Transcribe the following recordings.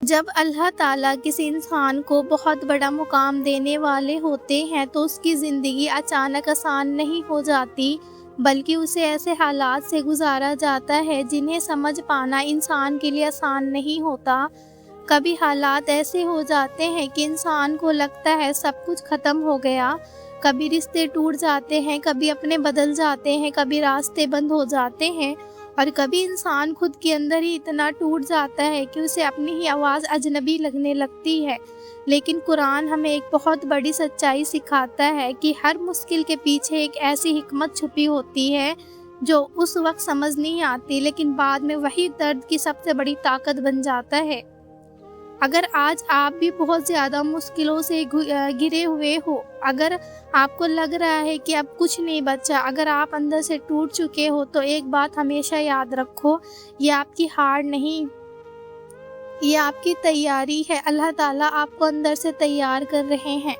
جب اللہ تعالیٰ کسی انسان کو بہت بڑا مقام دینے والے ہوتے ہیں تو اس کی زندگی اچانک آسان نہیں ہو جاتی، بلکہ اسے ایسے حالات سے گزارا جاتا ہے جنہیں سمجھ پانا انسان کے لیے آسان نہیں ہوتا۔ کبھی حالات ایسے ہو جاتے ہیں کہ انسان کو لگتا ہے سب کچھ ختم ہو گیا، کبھی رشتے ٹوٹ جاتے ہیں، کبھی اپنے بدل جاتے ہیں، کبھی راستے بند ہو جاتے ہیں، اور کبھی انسان خود کے اندر ہی اتنا ٹوٹ جاتا ہے کہ اسے اپنی ہی آواز اجنبی لگنے لگتی ہے۔ لیکن قرآن ہمیں ایک بہت بڑی سچائی سکھاتا ہے کہ ہر مشکل کے پیچھے ایک ایسی حکمت چھپی ہوتی ہے جو اس وقت سمجھ نہیں آتی، لیکن بعد میں وہی درد کی سب سے بڑی طاقت بن جاتا ہے۔ اگر آج آپ بھی بہت زیادہ مشکلوں سے گھرے ہوئے ہو، اگر آپ کو لگ رہا ہے کہ اب کچھ نہیں بچا، اگر آپ اندر سے ٹوٹ چکے ہو، تو ایک بات ہمیشہ یاد رکھو، یہ آپ کی ہار نہیں، یہ آپ کی تیاری ہے۔ اللہ تعالیٰ آپ کو اندر سے تیار کر رہے ہیں،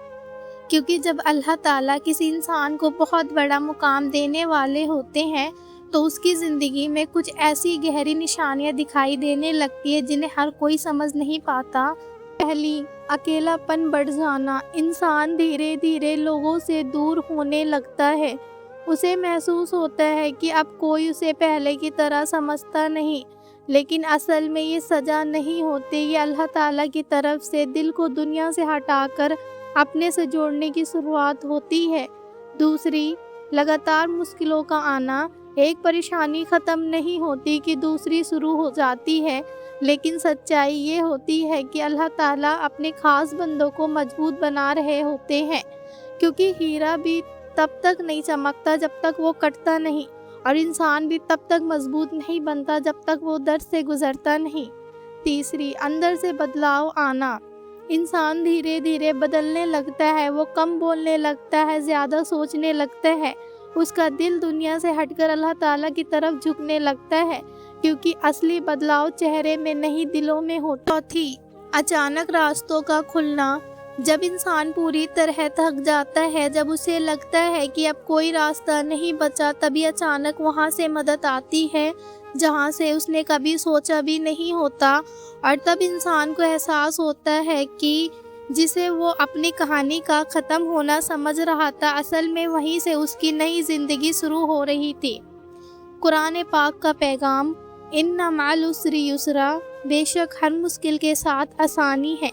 کیونکہ جب اللہ تعالیٰ کسی انسان کو بہت بڑا مقام دینے والے ہوتے ہیں تو اس کی زندگی میں کچھ ایسی گہری نشانیاں دکھائی دینے لگتی ہیں جنہیں ہر کوئی سمجھ نہیں پاتا۔ پہلی، اکیلا پن بڑھ جانا۔ انسان دھیرے دھیرے لوگوں سے دور ہونے لگتا ہے، اسے محسوس ہوتا ہے کہ اب کوئی اسے پہلے کی طرح سمجھتا نہیں، لیکن اصل میں یہ سزا نہیں ہوتی، یہ اللہ تعالیٰ کی طرف سے دل کو دنیا سے ہٹا کر اپنے سے جوڑنے کی شروعات ہوتی ہے۔ دوسری، لگاتار مشکلوں کا آنا۔ ایک پریشانی ختم نہیں ہوتی کہ دوسری شروع ہو جاتی ہے، لیکن سچائی یہ ہوتی ہے کہ اللہ تعالیٰ اپنے خاص بندوں کو مضبوط بنا رہے ہوتے ہیں، کیونکہ ہیرا بھی تب تک نہیں چمکتا جب تک وہ کٹتا نہیں، اور انسان بھی تب تک مضبوط نہیں بنتا جب تک وہ درد سے گزرتا نہیں۔ تیسری، اندر سے بدلاؤ آنا۔ انسان دھیرے دھیرے بدلنے لگتا ہے، وہ کم بولنے لگتا ہے، زیادہ سوچنے لگتا ہے، اس کا دل دنیا سے ہٹ کر اللہ تعالیٰ کی طرف جھکنے لگتا ہے، کیونکہ اصلی بدلاؤ چہرے میں نہیں دلوں میں ہوتا۔ چوتھی، اچانک راستوں کا کھلنا۔ جب انسان پوری طرح تھک جاتا ہے، جب اسے لگتا ہے کہ اب کوئی راستہ نہیں بچا، تبھی اچانک وہاں سے مدد آتی ہے جہاں سے اس نے کبھی سوچا بھی نہیں ہوتا، اور تب انسان کو احساس ہوتا ہے کہ جسے وہ اپنی کہانی کا ختم ہونا سمجھ رہا تھا، اصل میں وہیں سے اس کی نئی زندگی شروع ہو رہی تھی۔ قرآن پاک کا پیغام، اِنَّ مَعَ الْعُسْرِ یُسْرًا، بے شک ہر مشکل کے ساتھ آسانی ہے۔